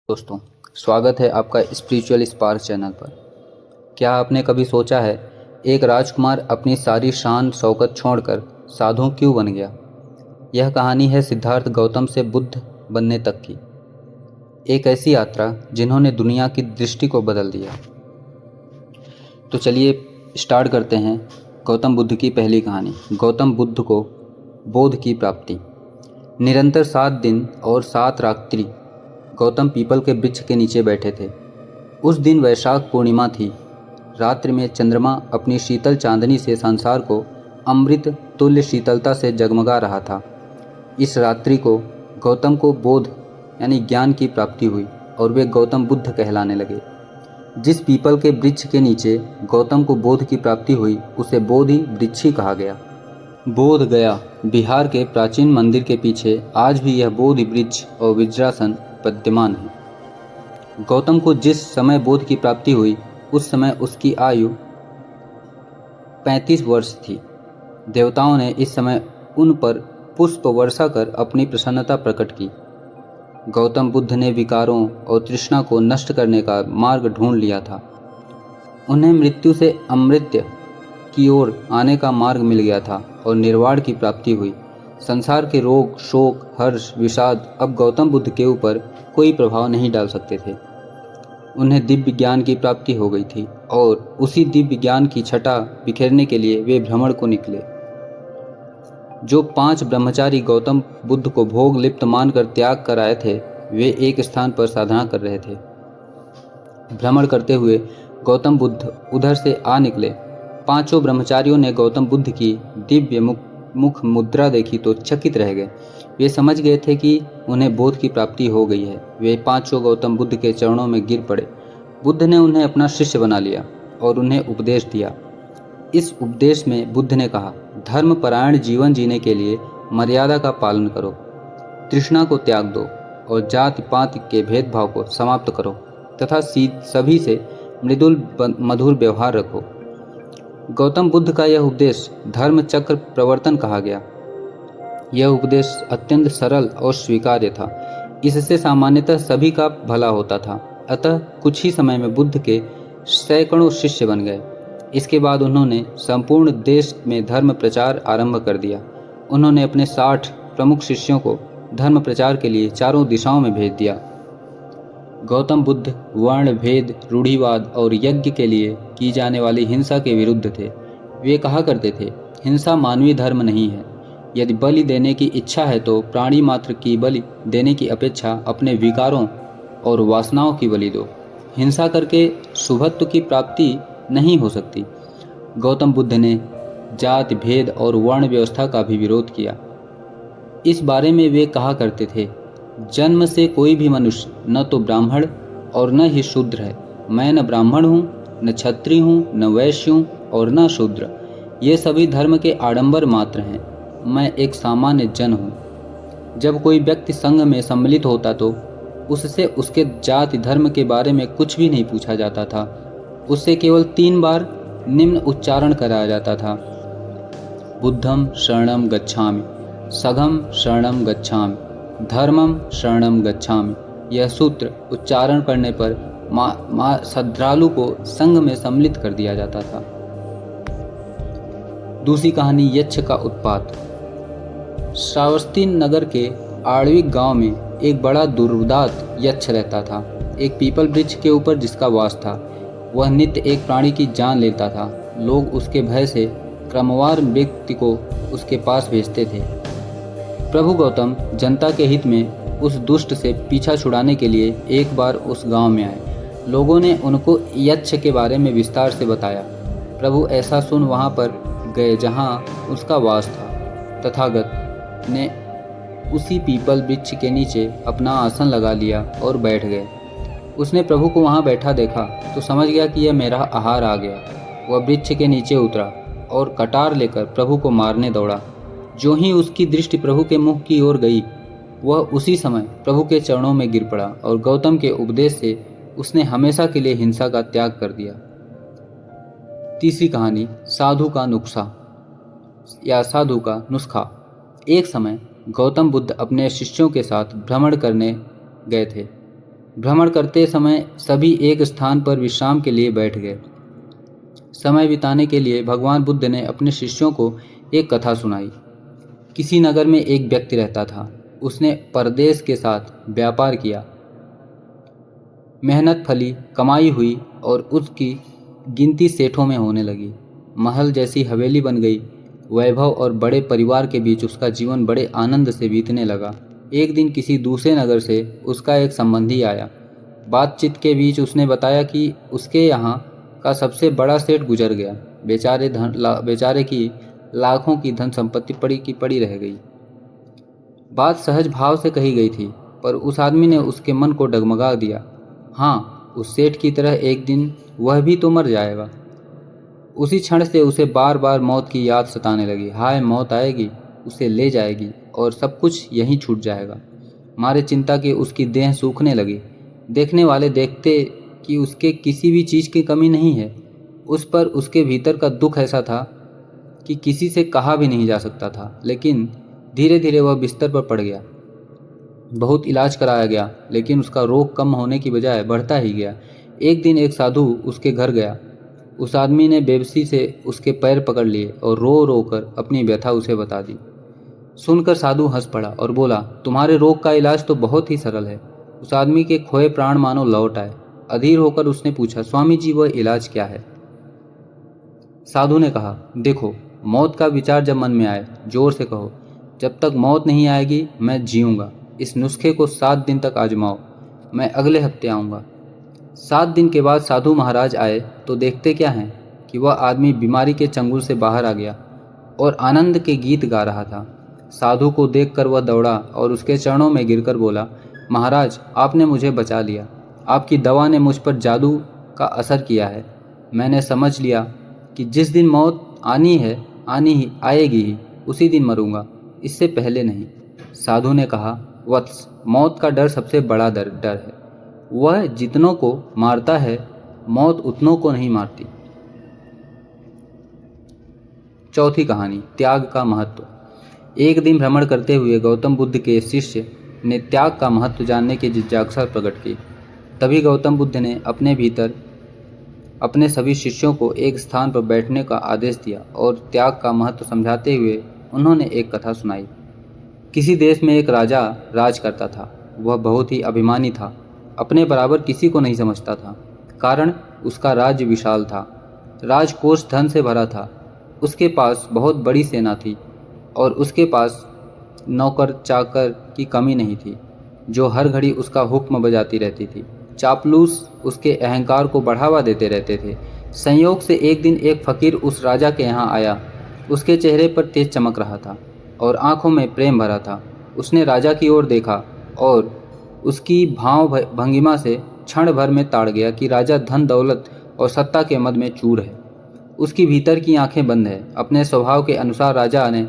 दोस्तों, स्वागत है आपका स्पिरिचुअल स्पार्क चैनल पर। क्या आपने कभी सोचा है एक राजकुमार अपनी सारी शान शौकत छोड़कर साधु क्यों बन गया? यह कहानी है सिद्धार्थ गौतम से बुद्ध बनने तक की एक ऐसी यात्रा जिन्होंने दुनिया की दृष्टि को बदल दिया। तो चलिए स्टार्ट करते हैं गौतम बुद्ध की पहली कहानी। गौतम बुद्ध को बोध की प्राप्ति। निरंतर 7 दिन और 7 रात्रि गौतम पीपल के वृक्ष के नीचे बैठे थे। उस दिन वैशाख पूर्णिमा थी। रात्रि में चंद्रमा अपनी शीतल चांदनी से संसार को अमृत तुल्य शीतलता से जगमगा रहा था। इस रात्रि को गौतम को बोध यानी ज्ञान की प्राप्ति हुई और वे गौतम बुद्ध कहलाने लगे। जिस पीपल के वृक्ष के नीचे गौतम को बोध की प्राप्ति हुई उसे बोधि वृक्ष ही कहा गया। बोध गया बिहार के प्राचीन मंदिर के पीछे आज भी यह बोधि वृक्ष और वज्रासन विद्यमान है। गौतम को जिस समय बोध की प्राप्ति हुई उस समय उसकी आयु 35 वर्ष थी। देवताओं ने इस समय उन पर पुष्प वर्षा कर अपनी प्रसन्नता प्रकट की। गौतम बुद्ध ने विकारों और तृष्णा को नष्ट करने का मार्ग ढूंढ लिया था। उन्हें मृत्यु से अमृत की ओर आने का मार्ग मिल गया था और निर्वाण की प्राप्ति हुई। संसार के रोग, शोक, हर्ष, विषाद अब गौतम बुद्ध के ऊपर कोई प्रभाव नहीं डाल सकते थे। उन्हें दिव्य ज्ञान की प्राप्ति हो गई थी और उसी दिव्य ज्ञान की छटा बिखेरने के लिए वे भ्रमण को निकले। जो 5 ब्रह्मचारी गौतम बुद्ध को भोग लिप्त मानकर त्याग कर आए थे वे एक स्थान पर साधना कर रहे थे। भ्रमण करते हुए गौतम बुद्ध उधर से आ निकले। 5 ब्रह्मचारियों ने गौतम बुद्ध की दिव्य मुख मुद्रा देखी तो चकित रह गए। वे समझ गए थे कि उन्हें बोध की प्राप्ति हो गई है। वे 5 गौतम बुद्ध के चरणों में गिर पड़े। बुद्ध ने उन्हें अपना शिष्य बना लिया और उन्हें उपदेश दिया। इस उपदेश में बुद्ध ने कहा, धर्मपरायण जीवन जीने के लिए मर्यादा का पालन करो, तृष्णा को त्याग दो और जाति पाति के भेदभाव को समाप्त करो तथा सभी से मृदुल मधुर व्यवहार रखो। गौतम बुद्ध का यह उपदेश धर्म चक्र प्रवर्तन कहा गया। यह उपदेश अत्यंत सरल और स्वीकार्य था। इससे सामान्यतः सभी का भला होता था। अतः कुछ ही समय में बुद्ध के सैकड़ों शिष्य बन गए। इसके बाद उन्होंने संपूर्ण देश में धर्म प्रचार आरंभ कर दिया। उन्होंने अपने 60 प्रमुख शिष्यों को धर्म प्रचार के लिए चारों दिशाओं में भेज दिया। गौतम बुद्ध वर्ण भेद, रूढ़िवाद और यज्ञ के लिए की जाने वाली हिंसा के विरुद्ध थे। वे कहा करते थे, हिंसा मानवीय धर्म नहीं है। यदि बलि देने की इच्छा है तो प्राणी मात्र की बलि देने की अपेक्षा अपने विकारों और वासनाओं की बलि दो। हिंसा करके शुभत्व की प्राप्ति नहीं हो सकती। गौतम बुद्ध ने जाति भेद और वर्ण व्यवस्था का भी विरोध किया। इस बारे में वे कहा करते थे, जन्म से कोई भी मनुष्य न तो ब्राह्मण और न ही शूद्र है। मैं न ब्राह्मण हूँ, न क्षत्रिय हूँ, न वैश्य हूँ और न शूद्र। ये सभी धर्म के आडंबर मात्र हैं। मैं एक सामान्य जन हूँ। जब कोई व्यक्ति संघ में सम्मिलित होता तो उससे उसके जाति धर्म के बारे में कुछ भी नहीं पूछा जाता था। उससे केवल 3 बार निम्न उच्चारण कराया जाता था, बुद्धम शरणम गच्छामि, सघम शरणम गच्छामि, धर्मम शरणम गच्छामि। यह सूत्र उच्चारण करने पर श्रद्धालु को संघ में सम्मिलित कर दिया जाता था। दूसरी कहानी, यक्ष का उत्पात। श्रावस्ती नगर के आणविक गांव में एक बड़ा दुर्दांत यक्ष रहता था। एक पीपल वृक्ष के ऊपर जिसका वास था। वह नित्य एक प्राणी की जान लेता था। लोग उसके भय से क्रमवार व्यक्ति को उसके पास भेजते थे। प्रभु गौतम जनता के हित में उस दुष्ट से पीछा छुड़ाने के लिए एक बार उस गांव में आए। लोगों ने उनको यक्ष के बारे में विस्तार से बताया। प्रभु ऐसा सुन वहां पर गए जहां उसका वास था। तथागत ने उसी पीपल वृक्ष के नीचे अपना आसन लगा लिया और बैठ गए। उसने प्रभु को वहां बैठा देखा तो समझ गया कि यह मेरा आहार आ गया। वह वृक्ष के नीचे उतरा और कटार लेकर प्रभु को मारने दौड़ा। जो ही उसकी दृष्टि प्रभु के मुख की ओर गई, वह उसी समय प्रभु के चरणों में गिर पड़ा और गौतम के उपदेश से उसने हमेशा के लिए हिंसा का त्याग कर दिया। तीसरी कहानी, साधु का नुस्खा या साधु का नुस्खा। एक समय गौतम बुद्ध अपने शिष्यों के साथ भ्रमण करने गए थे। भ्रमण करते समय सभी एक स्थान पर विश्राम के लिए बैठ गए। समय बिताने के लिए भगवान बुद्ध ने अपने शिष्यों को एक कथा सुनाई। किसी नगर में एक व्यक्ति रहता था। उसने परदेश के साथ व्यापार किया, मेहनत फली, कमाई हुई और उसकी गिनती सेठों में होने लगी। महल जैसी हवेली बन गई। वैभव और बड़े परिवार के बीच उसका जीवन बड़े आनंद से बीतने लगा। एक दिन किसी दूसरे नगर से उसका एक संबंधी आया। बातचीत के बीच उसने बताया कि उसके यहाँ का सबसे बड़ा सेठ गुजर गया। बेचारे की लाखों की धन संपत्ति पड़ी की पड़ी रह गई। बात सहज भाव से कही गई थी, पर उस आदमी ने उसके मन को डगमगा दिया। हाँ, उस सेठ की तरह एक दिन वह भी तो मर जाएगा। उसी क्षण से उसे बार बार मौत की याद सताने लगी। हाय, मौत आएगी, उसे ले जाएगी और सब कुछ यहीं छूट जाएगा। मारे चिंता के उसकी देह सूखने लगी। देखने वाले देखते कि उसके किसी भी चीज़ की कमी नहीं है। उस पर उसके भीतर का दुख ऐसा था कि किसी से कहा भी नहीं जा सकता था। लेकिन धीरे धीरे वह बिस्तर पर पड़ गया। बहुत इलाज कराया गया, लेकिन उसका रोग कम होने की बजाय बढ़ता ही गया। एक दिन एक साधु उसके घर गया। उस आदमी ने बेबसी से उसके पैर पकड़ लिए और रो रो कर अपनी व्यथा उसे बता दी। सुनकर साधु हंस पड़ा और बोला, तुम्हारे रोग का इलाज तो बहुत ही सरल है। उस आदमी के खोए प्राण मानो लौट आए। अधीर होकर उसने पूछा, स्वामी जी, वह इलाज क्या है? साधु ने कहा, देखो, मौत का विचार जब मन में आए, जोर से कहो, जब तक मौत नहीं आएगी मैं जीऊँगा। इस नुस्खे को 7 दिन तक आजमाओ। मैं अगले हफ्ते आऊँगा। 7 दिन के बाद साधु महाराज आए तो देखते क्या हैं कि वह आदमी बीमारी के चंगुल से बाहर आ गया और आनंद के गीत गा रहा था। साधु को देखकर वह दौड़ा और उसके चरणों में गिरकर बोला, महाराज, आपने मुझे बचा लिया। आपकी दवा ने मुझ पर जादू का असर किया है। मैंने समझ लिया कि जिस दिन मौत आनी ही आएगी ही, उसी दिन मरूंगा, इससे पहले नहीं। साधु ने कहा, वत्स, मौत का डर सबसे बड़ा डर है। वह जितनों को मारता है, मौत उतनों को नहीं मारती। चौथी कहानी, त्याग का महत्व। एक दिन भ्रमण करते हुए गौतम बुद्ध के शिष्य ने त्याग का महत्व जानने की जिज्ञासा प्रकट की। तभी गौतम बुद्ध ने अपने भीतर अपने सभी शिष्यों को एक स्थान पर बैठने का आदेश दिया और त्याग का महत्व समझाते हुए उन्होंने एक कथा सुनाई। किसी देश में एक राजा राज करता था। वह बहुत ही अभिमानी था। अपने बराबर किसी को नहीं समझता था। कारण उसका राज्य विशाल था। राजकोष धन से भरा था। उसके पास बहुत बड़ी सेना थी और उसके पास नौकर चाकर की कमी नहीं थी, जो हर घड़ी उसका हुक्म बजाती रहती थी। चापलूस उसके अहंकार को बढ़ावा देते रहते थे। संयोग से एक दिन एक फकीर उस राजा के यहाँ आया। उसके चेहरे पर तेज चमक रहा था और आंखों में प्रेम भरा था। उसने राजा की ओर देखा और उसकी भाव भंगिमा से क्षण भर में ताड़ गया कि राजा धन दौलत और सत्ता के मद में चूर है। उसकी भीतर की आंखें बंद है। अपने स्वभाव के अनुसार राजा ने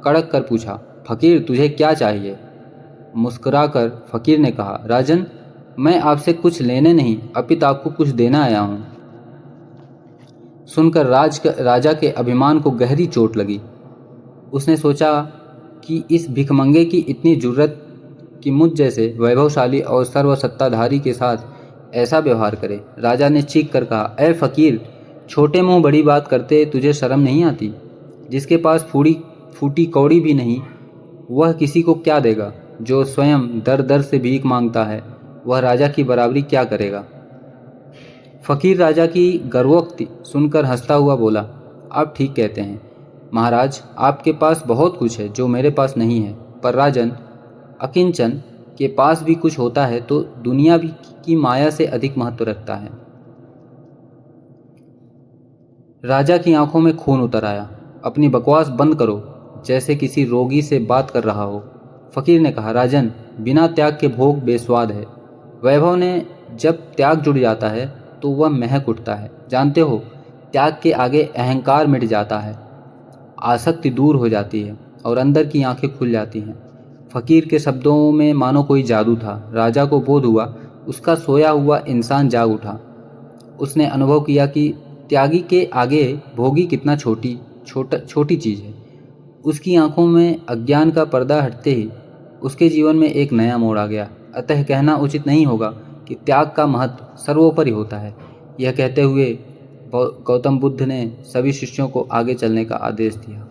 कड़क कर पूछा, फकीर, तुझे क्या चाहिए? मुस्कुराकर फकीर ने कहा, राजन, मैं आपसे कुछ लेने नहीं अपितु आपको कुछ देना आया हूँ। सुनकर राजा के अभिमान को गहरी चोट लगी। उसने सोचा कि इस भिखमंगे की इतनी जुर्रत कि मुझ जैसे वैभवशाली और सर्वसत्ताधारी के साथ ऐसा व्यवहार करे। राजा ने चीख कर कहा, ऐ फकीर, छोटे मुंह बड़ी बात करते तुझे शर्म नहीं आती? जिसके पास फूटी कौड़ी भी नहीं, वह किसी को क्या देगा? जो स्वयं दर दर से भीख मांगता है, वह राजा की बराबरी क्या करेगा? फकीर राजा की गर्वोक्ति सुनकर हंसता हुआ बोला, आप ठीक कहते हैं महाराज, आपके पास बहुत कुछ है जो मेरे पास नहीं है। पर राजन, अकिंचन के पास भी कुछ होता है तो दुनिया भी की माया से अधिक महत्व रखता है। राजा की आंखों में खून उतर आया। अपनी बकवास बंद करो, जैसे किसी रोगी से बात कर रहा हो। फकीर ने कहा, राजन, बिना त्याग के भोग बेस्वाद है। वैभव ने जब त्याग जुड़ जाता है तो वह महक उठता है। जानते हो, त्याग के आगे अहंकार मिट जाता है, आसक्ति दूर हो जाती है और अंदर की आंखें खुल जाती हैं। फकीर के शब्दों में मानो कोई जादू था। राजा को बोध हुआ उसका सोया हुआ इंसान जाग उठा। उसने अनुभव किया कि त्यागी के आगे भोगी कितना छोटी चीज़ है। उसकी आंखों में अज्ञान का पर्दा हटते ही उसके जीवन में एक नया मोड़ आ गया। अतः कहना उचित नहीं होगा कि त्याग का महत्व सर्वोपरि होता है। यह कहते हुए गौतम बुद्ध ने सभी शिष्यों को आगे चलने का आदेश दिया।